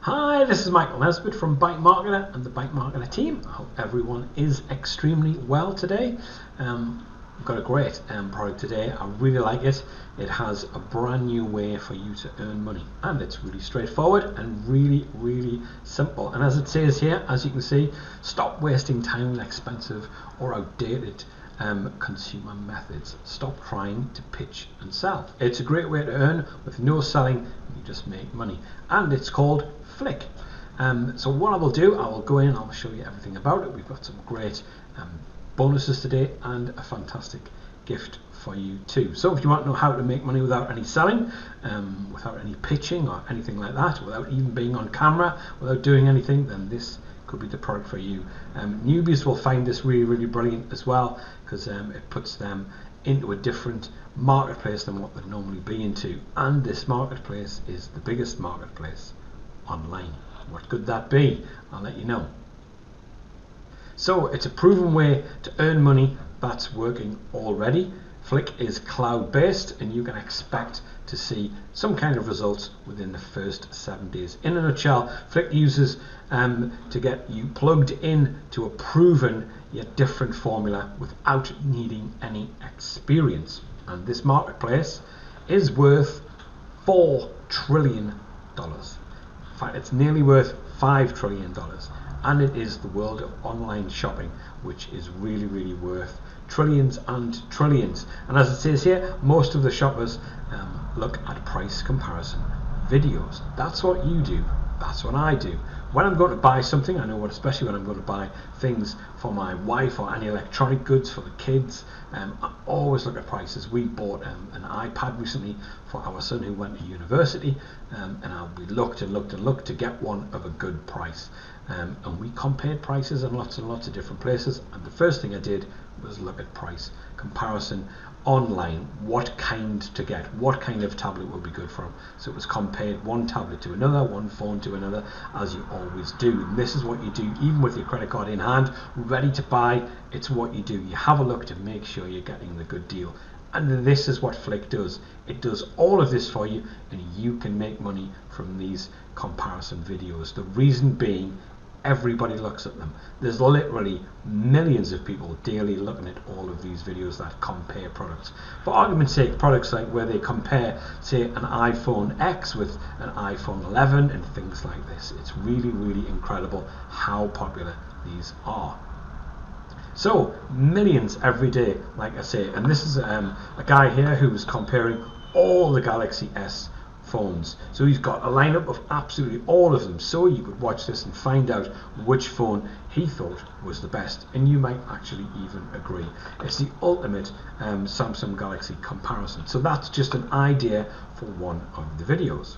Hi, this is Michael Nesbitt from Bike Marketer and the Bike Marketer team. I hope everyone is extremely well today. I've got a great product today. I really like it. It has a brand new way for you to earn money, and it's really straightforward and really simple. And as it says here, as you can see, stop wasting time with expensive or outdated consumer methods. Stop trying to pitch and sell. It's a great way to earn with no selling. You just make money, and it's called FLiiK. So what I will do, I will go in, I'll show you everything about it. We've got some great bonuses today and a fantastic gift for you too. So if you want to know how to make money without any selling, without any pitching or anything like that, without even being on camera, without doing anything, then this could be the product for you. Newbies will find this really brilliant as well, because it puts them into a different marketplace than what they'd normally be into, and this marketplace is the biggest marketplace online. What could that be? I'll let you know. So it's a proven way to earn money that's working already. FLiiK is cloud-based, and you can expect to see some kind of results within the first 7 days. In a nutshell, FLiiK uses to get you plugged in to a proven yet different formula without needing any experience. And this marketplace is worth $4 trillion. In fact, it's nearly worth $5 trillion. And it is the world of online shopping, which is really worth trillions and trillions. And as it says here, most of the shoppers look at price comparison videos. That's what you do. That's what I do. When I'm going to buy something, I know what, especially when I'm going to buy things for my wife or any electronic goods for the kids, I always look at prices. We bought an iPad recently for our son who went to university, and we looked to get one of a good price. And we compared prices in lots and lots of different places, and the first thing I did was look at price comparison online, what kind to get, what kind of tablet would be good for him. So it was compared one tablet to another, one phone to another, as you always do. And this is what you do, even with your credit card in hand, ready to buy. It's what you do. You have a look to make sure you're getting the good deal. And this is what FLiiK does. It does all of this for you, and you can make money from these comparison videos. The reason being, everybody looks at them. There's literally millions of people daily looking at all of these videos that compare products. For argument's sake, products like where they compare, say, an iPhone X with an iPhone 11 and things like this. It's really incredible how popular these are. So millions every day, like I say, and this is a guy here who was comparing all the Galaxy S phones. So he's got a lineup of absolutely all of them, so you could watch this and find out which phone he thought was the best, and you might actually even agree. It's the ultimate Samsung Galaxy comparison. So that's just an idea for one of the videos.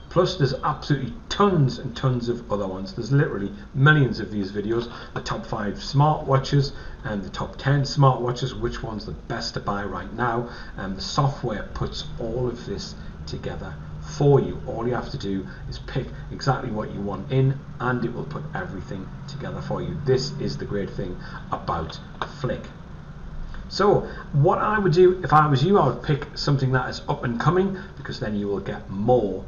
Plus there's absolutely tons and tons of other ones. There's literally millions of these videos. The top 5 smartwatches and the top 10 smartwatches, which one's the best to buy right now, and the software puts all of this together for you. All you have to do is pick exactly what you want in, and it will put everything together for you. This is the great thing about FLiiK. So what I would do if I was you, I would pick something that is up and coming, because then you will get more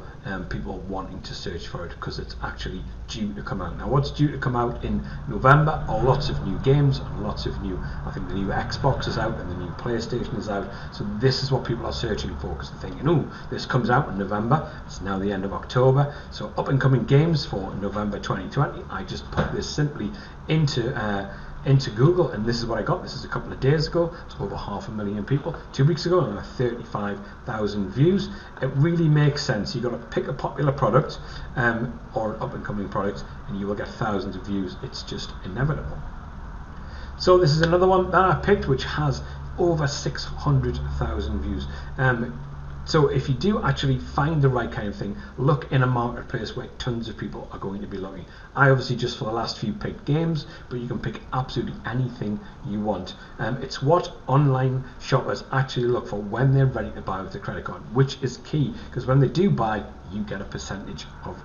people wanting to search for it, because it's actually due to come out. Now what's due to come out in November are lots of new games and lots of new, I think the new Xbox is out and the new PlayStation is out. So this is what people are searching for, because they're thinking, oh, this comes out in November. It's now the end of October. So up and coming games for November 2020. I just put this simply into Google, and this is what I got. This is a couple of days ago. It's over 500,000 people. 2 weeks ago, and 35,000 views. It really makes sense. You've got to pick a popular product or an up and coming product, and you will get thousands of views. It's just inevitable. So this is another one that I picked, which has over 600,000 views. So if you do actually find the right kind of thing, look in a marketplace where tons of people are going to be looking. I obviously just for the last few picked games, but you can pick absolutely anything you want. It's what online shoppers actually look for when they're ready to buy with a credit card, which is key, because when they do buy, you get a percentage of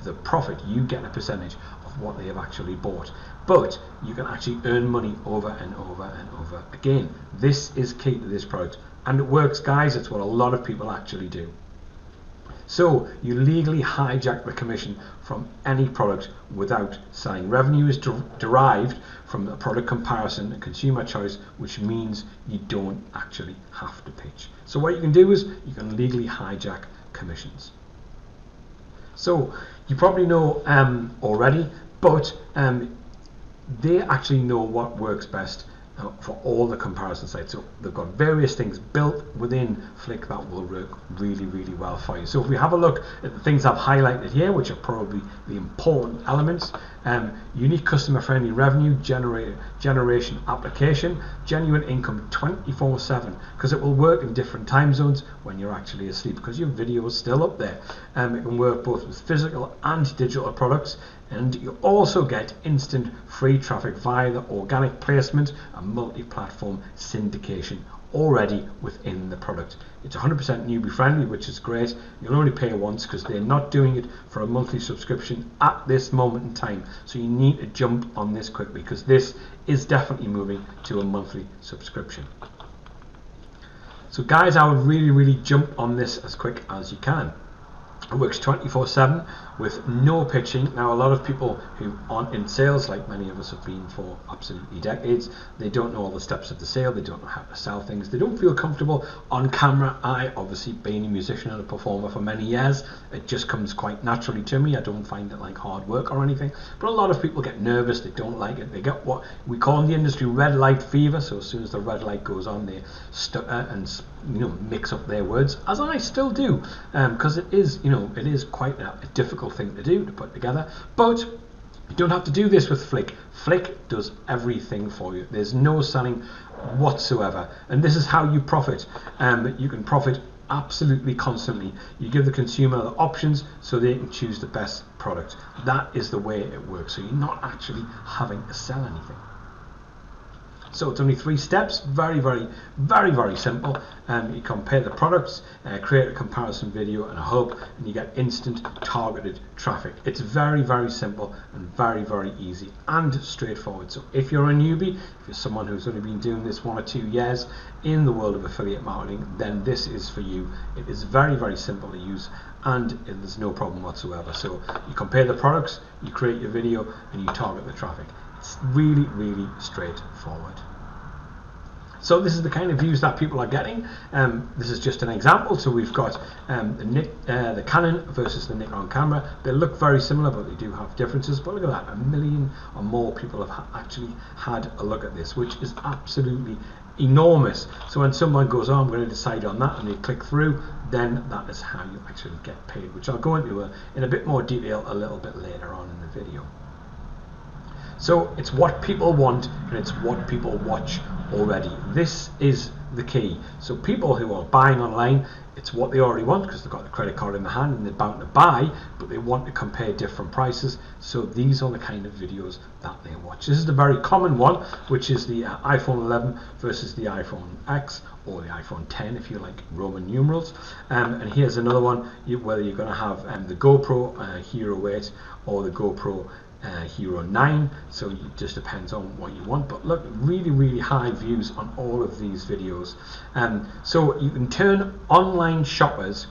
the profit. You get a percentage of what they have actually bought, but you can actually earn money over and over again. This is key to this product. And it works, guys. It's what a lot of people actually do. So you legally hijack the commission from any product without selling. Revenue is derived from the product comparison and consumer choice, which means you don't actually have to pitch. So what you can do is you can legally hijack commissions. So you probably know already, but they actually know what works best for all the comparison sites. So they've got various things built within FLiiK that will work really, really well for you. So if we have a look at the things I've highlighted here, which are probably the important elements: unique customer-friendly revenue generation application, genuine income 24/7, because it will work in different time zones when you're actually asleep, because your video is still up there. It can work both with physical and digital products, and you also get instant free traffic via the organic placement and multi-platform syndication already within the product. It's 100% newbie friendly, which is great. You'll only pay once because they're not doing it for a monthly subscription at this moment in time. So you need to jump on this quickly, because this is definitely moving to a monthly subscription. So guys, I would really jump on this as quick as you can. It works 24/7 with no pitching. Now, a lot of people who aren't in sales, like many of us have been for absolutely decades, they don't know all the steps of the sale. They don't know how to sell things. They don't feel comfortable on camera. I, obviously, being a musician and a performer for many years, it just comes quite naturally to me. I don't find it like hard work or anything. But a lot of people get nervous. They don't like it. They get what we call in the industry red light fever. So as soon as the red light goes on, they stutter and mix up their words, as I still do, because it is quite a difficult thing to do to put together. But you don't have to do this with FLiiK. FLiiK does everything for you. There's no selling whatsoever, and this is how you profit. You can profit absolutely constantly. You give the consumer the options so they can choose the best product. That is the way it works. So you're not actually having to sell anything. So it's only 3 steps, very simple. You compare the products, create a comparison video and a hub, and you get instant targeted traffic. It's very simple and very easy and straightforward. So if you're a newbie, if you're someone who's only been doing this 1 or 2 years in the world of affiliate marketing, then this is for you. It is very simple to use, and there's no problem whatsoever. So you compare the products, you create your video, and you target the traffic. It's really straightforward. So this is the kind of views that people are getting. This is just an example. So we've got the Canon versus the Nikon camera. They look very similar, but they do have differences. But look at that, 1 million or more people have actually had a look at this, which is absolutely enormous. So when someone goes, oh, I'm going to decide on that, and they click through, then that is how you actually get paid, which I'll go into in a bit more detail a little bit later on in the video. So it's what people want, and it's what people watch already. This is the key. So people who are buying online, it's what they already want because they've got the credit card in the hand and they're bound to buy, but they want to compare different prices. So these are the kind of videos that they watch. This is the very common one, which is the iPhone 11 versus the iPhone X, or the iPhone 10 if you like Roman numerals. And here's another one, whether you're going to have the GoPro Hero 8 or the GoPro Hero 9, so it just depends on what you want. But look, really high views on all of these videos. So you can turn online shoppers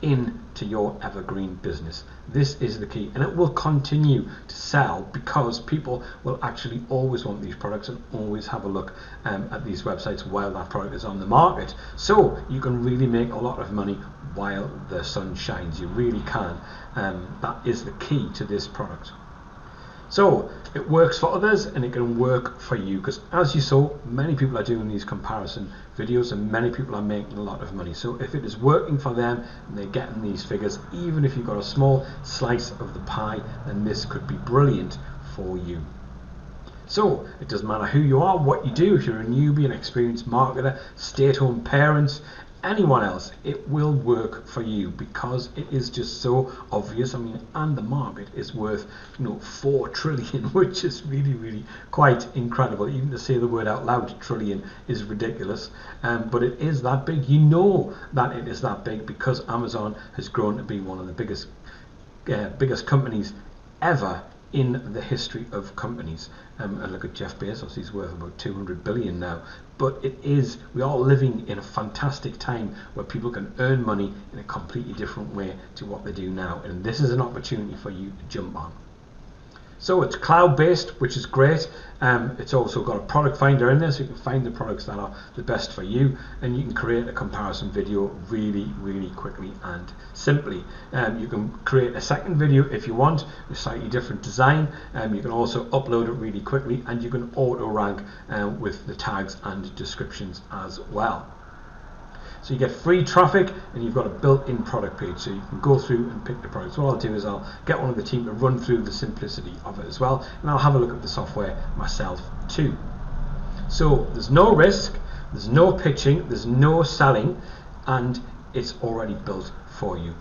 into your evergreen business. This is the key, and it will continue to sell because people will actually always want these products and always have a look at these websites while that product is on the market. So you can really make a lot of money while the sun shines. You really can. That is the key to this product. So it works for others and it can work for you, because as you saw, many people are doing these comparison videos and many people are making a lot of money. So if it is working for them and they're getting these figures, even if you've got a small slice of the pie, then this could be brilliant for you. So it doesn't matter who you are, what you do, if you're a newbie, an experienced marketer, stay-at-home parents, anyone else, it will work for you because it is just so obvious. I mean, and the market is worth 4 trillion, which is really quite incredible. Even to say the word out loud, trillion, is ridiculous, but it is that big. You know that it is that big because Amazon has grown to be one of the biggest companies ever in the history of companies. And look at Jeff Bezos, he's worth about 200 billion now. But we are living in a fantastic time where people can earn money in a completely different way to what they do now. And this is an opportunity for you to jump on. So it's cloud-based, which is great. It's also got a product finder in there, so you can find the products that are the best for you, and you can create a comparison video really, really quickly and simply. You can create a second video if you want, with slightly different design. You can also upload it really quickly, and you can auto-rank with the tags and descriptions as well. So you get free traffic, and you've got a built-in product page, so you can go through and pick the products. What I'll do is I'll get one of the team to run through the simplicity of it as well, and I'll have a look at the software myself too. So there's no risk, there's no pitching, there's no selling, and it's already built for you,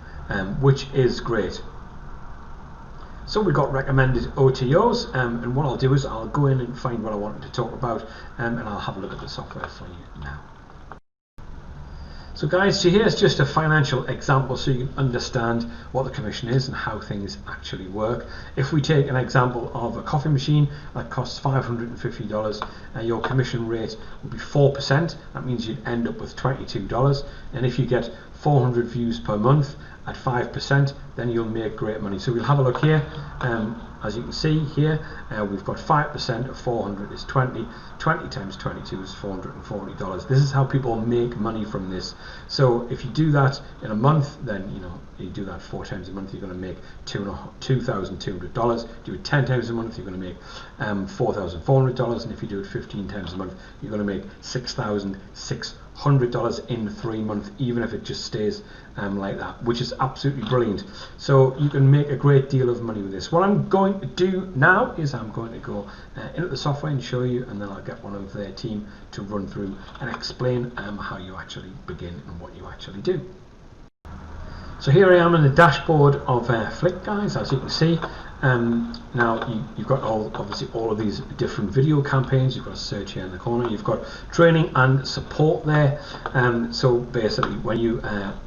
which is great. So we've got recommended OTOs, and what I'll do is I'll go in and find what I wanted to talk about, and I'll have a look at the software for you now. So guys, so here's just a financial example so you can understand what the commission is and how things actually work. If we take an example of a coffee machine that costs $550, your commission rate would be 4%. That means you'd end up with $22. And if you get 400 views per month at 5%, then you'll make great money. So we'll have a look here. As you can see here, we've got 5% of 400 is 20. 20 times 22 is $440. This is how people make money from this. So if you do that in a month, then you do that 4 times a month, you're going to make $2,200. Do it 10 times a month, you're going to make $4,400, and if you do it 15 times a month, you're going to make $6,600 in 3 months, even if it just stays like that, which is absolutely brilliant. So you can make a great deal of money with this. What I'm going to do now is I'm going to go into the software and show you, and then I'll get one of their team to run through and explain how you actually begin and what you actually do. So here I am in the dashboard of FLiiK, guys, as you can see. Now you've got obviously all of these different video campaigns. You've got a search here in the corner, you've got training and support there. So basically when you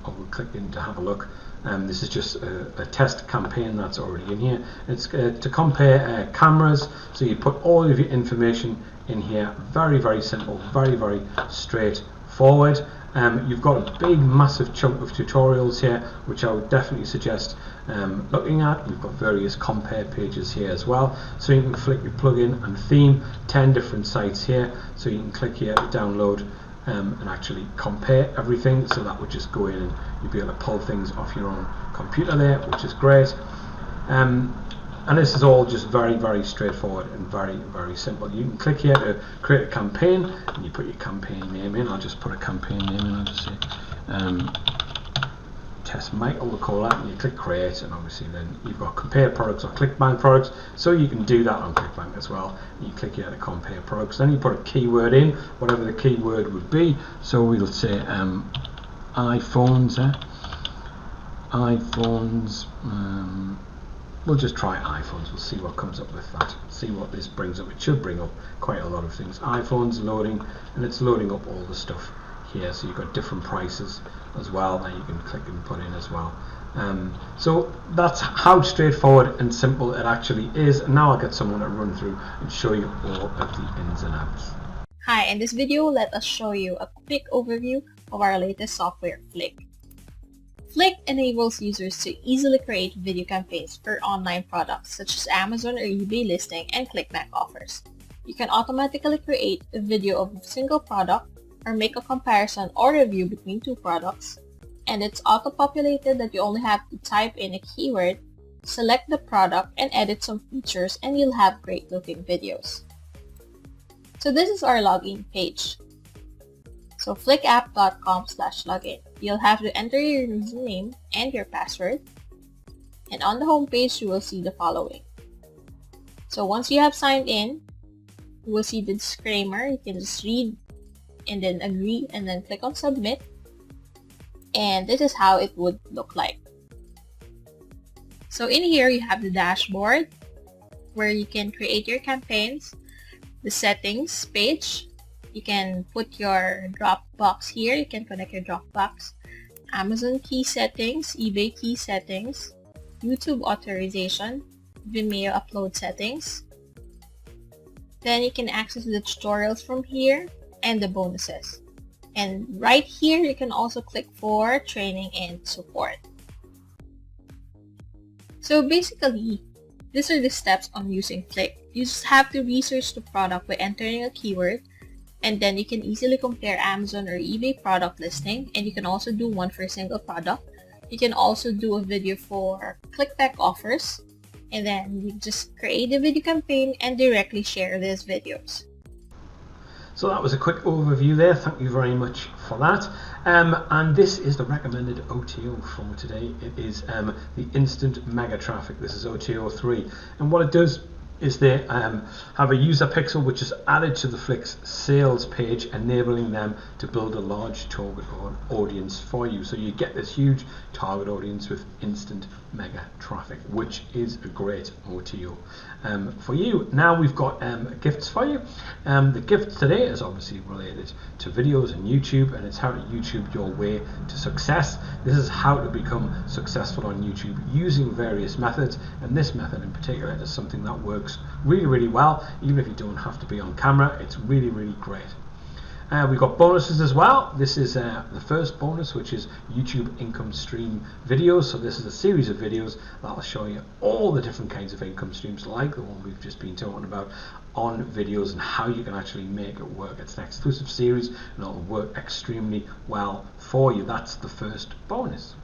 will click in to have a look, this is just a test campaign that's already in here. It's to compare cameras, so you put all of your information in here. Very, very simple, very, very straightforward. You've got a big massive chunk of tutorials here, which I would definitely suggest looking at. You've got various compare pages here as well, so you can flick your plugin and theme, 10 different sites here, so you can click here to download and actually compare everything. So that would just go in and you'll be able to pull things off your own computer there, which is great. And this is all just very, very straightforward and very, very simple. You can click here to create a campaign, and you put your campaign name in. I'll just put a campaign name in. I'll just say Test Michael, we'll call that, and you click create, and obviously then you've got compare products or ClickBank products, so you can do that on ClickBank as well. You click here to compare products, then you put a keyword in, whatever the keyword would be. So we'll say iPhones, we'll just try iPhones. We'll see what comes up with that. See what this brings up. It should bring up quite a lot of things. iPhones loading, and it's loading up all the stuff here. So you've got different prices as well that you can click and put in as well. So that's how straightforward and simple it actually is. And now I'll get someone to run through and show you all of the ins and outs. Hi, in this video, let us show you a quick overview of our latest software, FLiiK. FLiiK enables users to easily create video campaigns for online products such as Amazon or eBay listing and ClickBank offers. You can automatically create a video of a single product or make a comparison or review between 2 products, and it's auto-populated that you only have to type in a keyword, select the product, and edit some features, and you'll have great looking videos. So this is our login page. So fliikapp.com/login. You'll have to enter your username and your password. And on the home page, you will see the following. So once you have signed in, you will see the disclaimer. You can just read and then agree and then click on submit. And this is how it would look like. So in here, you have the dashboard where you can create your campaigns, the settings page. You can put your Dropbox here. You can connect your Dropbox. Amazon key settings, eBay key settings, YouTube authorization, Vimeo upload settings. Then you can access the tutorials from here and the bonuses. And right here, you can also click for training and support. So basically, these are the steps on using FLiiK. You just have to research the product by entering a keyword, and then you can easily compare Amazon or eBay product listing, and you can also do one for a single product. You can also do a video for clickback offers, and then you just create a video campaign and directly share these videos. So that was a quick overview there. Thank you very much for that. And this is the recommended OTO for today. It is the instant mega traffic. This is OTO 3, and what it does is they have a user pixel which is added to the FLiiK's sales page, enabling them to build a large target audience for you. So you get this huge target audience with instant mega traffic, which is a great OTO for you. Now we've got gifts for you. The gift today is obviously related to videos and YouTube, and it's how to YouTube your way to success. This is how to become successful on YouTube using various methods, and this method in particular is something that works really well. Even if you don't have to be on camera, it's really great. We've got bonuses as well. This is the first bonus, which is YouTube income stream videos. So this is a series of videos that'll show you all the different kinds of income streams, like the one we've just been talking about on videos, and how you can actually make it work. It's an exclusive series, and it'll work extremely well for you. That's the first bonus.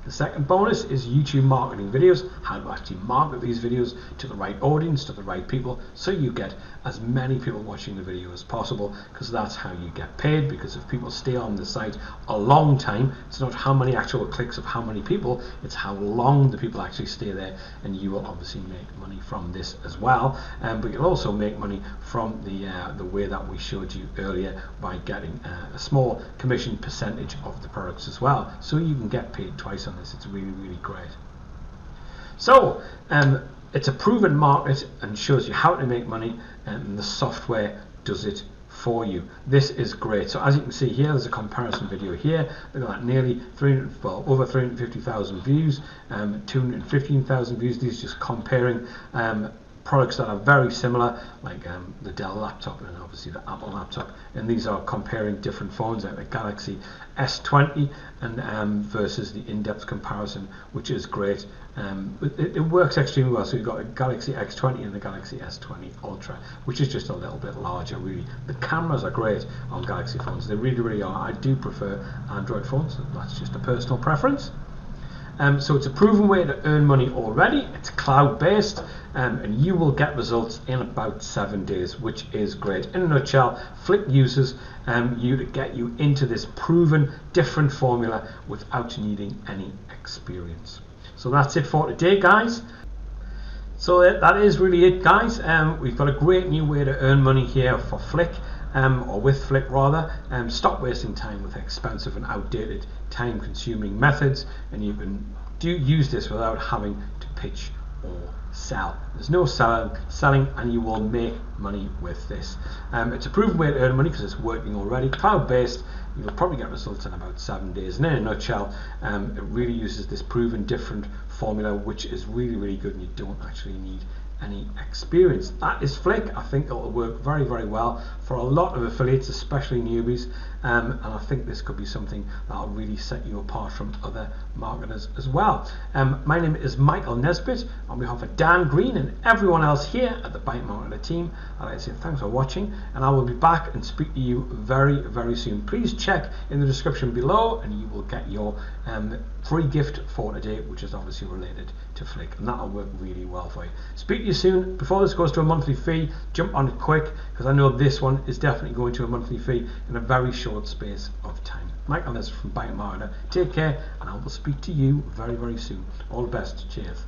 The second bonus is YouTube marketing videos, how to actually market these videos to the right audience, to the right people, so you get as many people watching the video as possible, because that's how you get paid. Because if people stay on the site a long time, it's not how many actual clicks of how many people, it's how long the people actually stay there, and you will obviously make money from this as well. But you'll also make money from the way that we showed you earlier, by getting a small commission percentage of the products as well, so you can get paid twice on this. It's really great. So it's a proven market and shows you how to make money, and the software does it for you. This is great. So as you can see here, there's a comparison video here. Look at that, nearly over 350,000 views, 215,000 views. These just comparing products that are very similar, like the Dell laptop and obviously the Apple laptop, and these are comparing different phones, like the Galaxy S20 and versus the in-depth comparison, which is great. It works extremely well. So you've got a Galaxy X20 and the Galaxy S20 Ultra, which is just a little bit larger. Really, the cameras are great on Galaxy phones. They really are. I do prefer Android phones. That's just a personal preference. So it's a proven way to earn money already. It's cloud-based, and you will get results in about 7 days, which is great. In a nutshell, FLiiK uses you to get you into this proven different formula without needing any experience. So that's it for today, guys. So that is really it, guys. We've got a great new way to earn money here for FLiiK. Or with FLiiK rather. Stop wasting time with expensive and outdated time-consuming methods, and you can use this without having to pitch or sell. There's no selling, and you will make money with this. It's a proven way to earn money because it's working already. Cloud-based, you'll probably get results in about 7 days. And in a nutshell, it really uses this proven different formula, which is really good, and you don't actually need any experience. That is FLiiK. I think it'll work very well for a lot of affiliates, especially newbies, and I think this could be something that'll really set you apart from other marketers as well. My name is Michael Nesbitt. On behalf of Dan Green and everyone else here at the Byte Marketer team, I'd like to say thanks for watching, and I will be back and speak to you very soon. Please check in the description below, and you will get your free gift for today, which is obviously related to FLiiK, and that'll work really well for you. Speak to you soon. Before this goes to a monthly fee, jump on it quick, because I know this one is definitely going to a monthly fee in a very short space of time. Michael Nesbitt from Byte Marketer. Take care, and I will speak to you very soon. All the best. Cheers.